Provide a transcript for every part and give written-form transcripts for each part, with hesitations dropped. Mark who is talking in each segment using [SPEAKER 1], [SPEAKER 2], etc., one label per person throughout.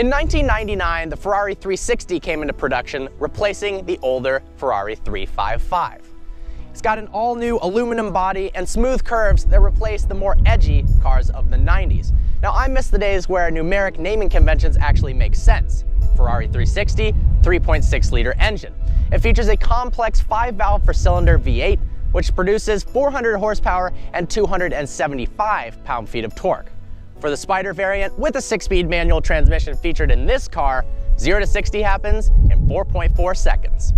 [SPEAKER 1] In 1999, the Ferrari 360 came into production, replacing the older Ferrari 355. It's got an all-new aluminum body and smooth curves that replace the more edgy cars of the 90s. Now, I miss the days where numeric naming conventions actually make sense. Ferrari 360, 3.6-liter engine. It features a complex 5-valve four-cylinder V8, which produces 400 horsepower and 275 pound-feet of torque. For the Spider variant with a 6-speed manual transmission featured in this car, 0 to 60 happens in 4.4 seconds.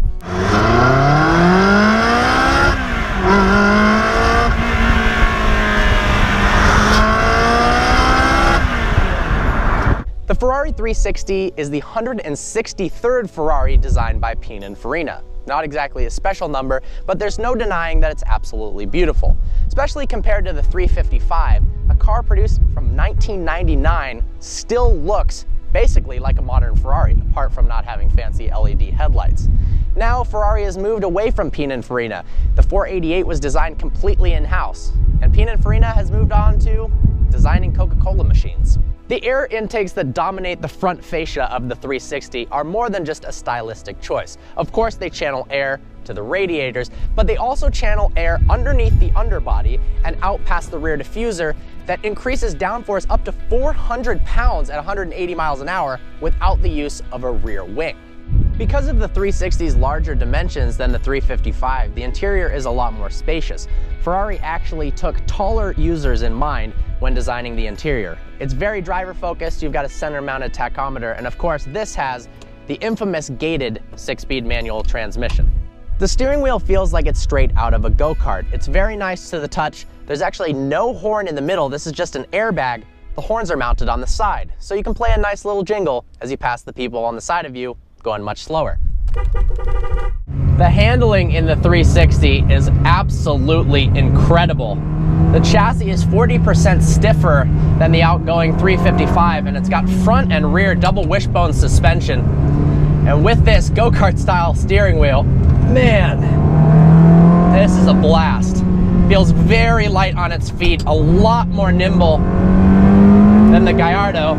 [SPEAKER 1] The Ferrari 360 is the 163rd Ferrari designed by Pininfarina. Not exactly a special number, but there's no denying that it's absolutely beautiful. Especially compared to the 355, a car produced from 1999 still looks basically like a modern Ferrari, apart from not having fancy LED headlights. Now, Ferrari has moved away from Pininfarina. The 488 was designed completely in-house, and Pininfarina has moved on to designing Coca-Cola machines. The air intakes that dominate the front fascia of the 360 are more than just a stylistic choice. Of course, they channel air to the radiators, but they also channel air underneath the underbody and out past the rear diffuser that increases downforce up to 400 pounds at 180 miles an hour without the use of a rear wing. Because of the 360's larger dimensions than the 355, the interior is a lot more spacious. Ferrari actually took taller users in mind when designing the interior. It's very driver-focused, you've got a center-mounted tachometer, and of course this has the infamous gated 6-speed manual transmission. The steering wheel feels like it's straight out of a go-kart. It's very nice to the touch. There's actually no horn in the middle, this is just an airbag. The horns are mounted on the side, so you can play a nice little jingle as you pass the people on the side of you, going much slower. The handling in the 360 is absolutely incredible. The chassis is 40% stiffer than the outgoing 355, and it's got front and rear double wishbone suspension. And with this go-kart style steering wheel, man, this is a blast. Feels very light on its feet, a lot more nimble than the Gallardo.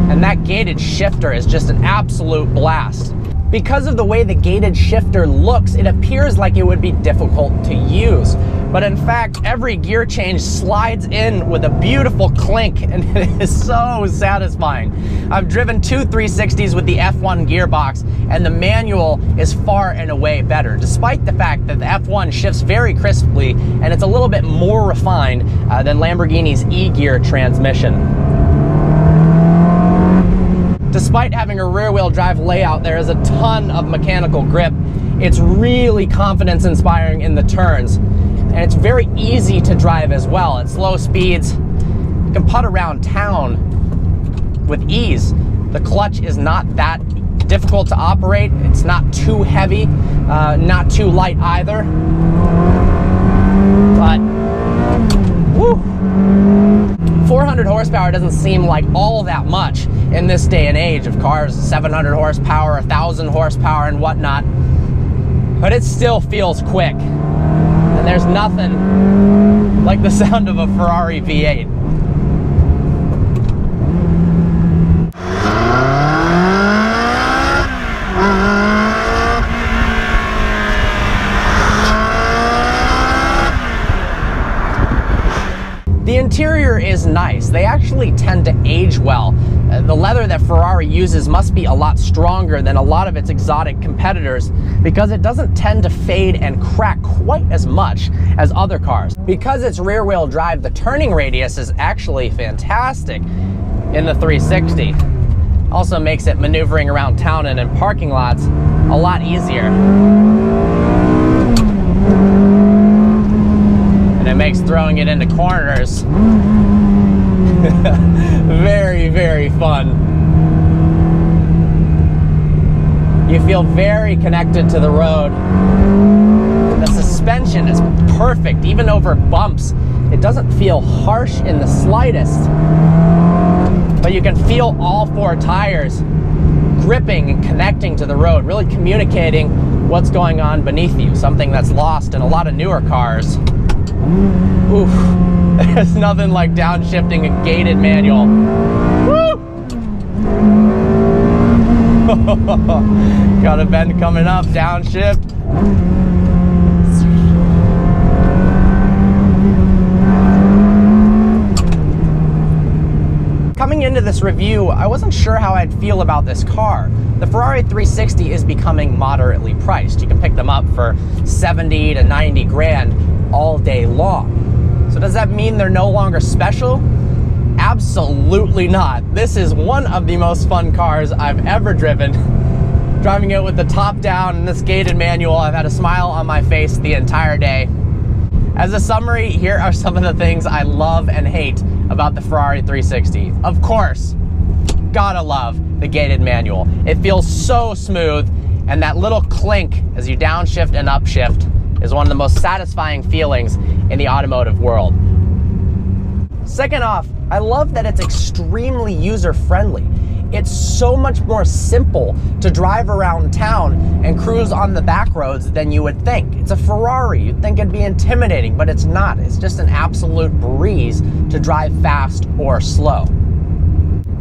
[SPEAKER 1] And that gated shifter is just an absolute blast. Because of the way the gated shifter looks, it appears like it would be difficult to use. But in fact, every gear change slides in with a beautiful clink, and it is so satisfying. I've driven two 360s with the F1 gearbox, and the manual is far and away better, despite the fact that the F1 shifts very crisply, and it's a little bit more refined than Lamborghini's E-gear transmission. Despite having a rear-wheel drive layout, there is a ton of mechanical grip. It's really confidence-inspiring in the turns, and it's very easy to drive as well. At slow speeds, you can putt around town with ease. The clutch is not that difficult to operate. It's not too heavy, not too light either. But, woo! 400 horsepower doesn't seem like all that much in this day and age of cars, 700 horsepower, 1,000 horsepower and whatnot, but it still feels quick. And there's nothing like the sound of a Ferrari V8. The interior is nice. They actually tend to age well. The leather that Ferrari uses must be a lot stronger than a lot of its exotic competitors because it doesn't tend to fade and crack quite as much as other cars. Because it's rear-wheel drive, the turning radius is actually fantastic in the 360. Also makes it maneuvering around town and in parking lots a lot easier. It makes throwing it into corners very, very fun. You feel very connected to the road. The suspension is perfect, even over bumps. It doesn't feel harsh in the slightest, but you can feel all four tires gripping and connecting to the road, really communicating what's going on beneath you, something that's lost in a lot of newer cars. Oof, there's nothing like downshifting a gated manual. Got a bend coming up, downshift. Coming into this review, I wasn't sure how I'd feel about this car. The Ferrari 360 is becoming moderately priced. You can pick them up for 70 to 90 grand all day long. So does that mean they're no longer special? Absolutely not. This is one of the most fun cars I've ever driven. Driving it with the top down and this gated manual, I've had a smile on my face the entire day. As a summary, here are some of the things I love and hate about the Ferrari 360. Of course, gotta love the gated manual. It feels so smooth, and that little clink as you downshift and upshift is one of the most satisfying feelings in the automotive world. Second off, I love that it's extremely user-friendly. It's so much more simple to drive around town and cruise on the back roads than you would think. It's a Ferrari. You'd think it'd be intimidating, but it's not. It's just an absolute breeze to drive fast or slow.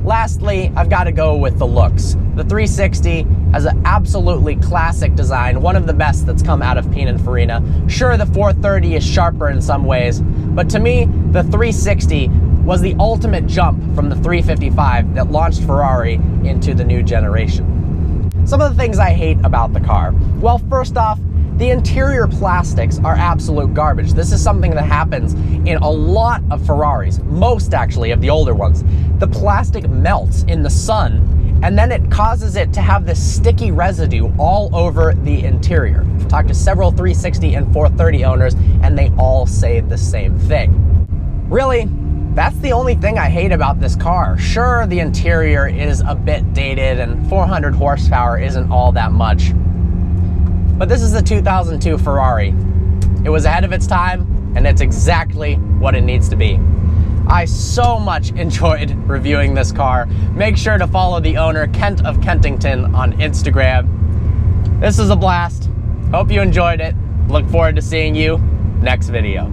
[SPEAKER 1] Lastly, I've got to go with the looks. The 360 has an absolutely classic design, one of the best that's come out of Pininfarina. Sure, the 430 is sharper in some ways, but to me, the 360 was the ultimate jump from the 355 that launched Ferrari into the new generation. Some of the things I hate about the car. Well, first off, the interior plastics are absolute garbage. This is something that happens in a lot of Ferraris, most actually of the older ones. The plastic melts in the sun, and then it causes it to have this sticky residue all over the interior. I've talked to several 360 and 430 owners, and they all say the same thing. Really, that's the only thing I hate about this car. Sure, the interior is a bit dated, and 400 horsepower isn't all that much. But this is a 2002 Ferrari. It was ahead of its time, and it's exactly what it needs to be. I so much enjoyed reviewing this car. Make sure to follow the owner, Kent of Kentington, on Instagram. This is a blast. Hope you enjoyed it. Look forward to seeing you next video.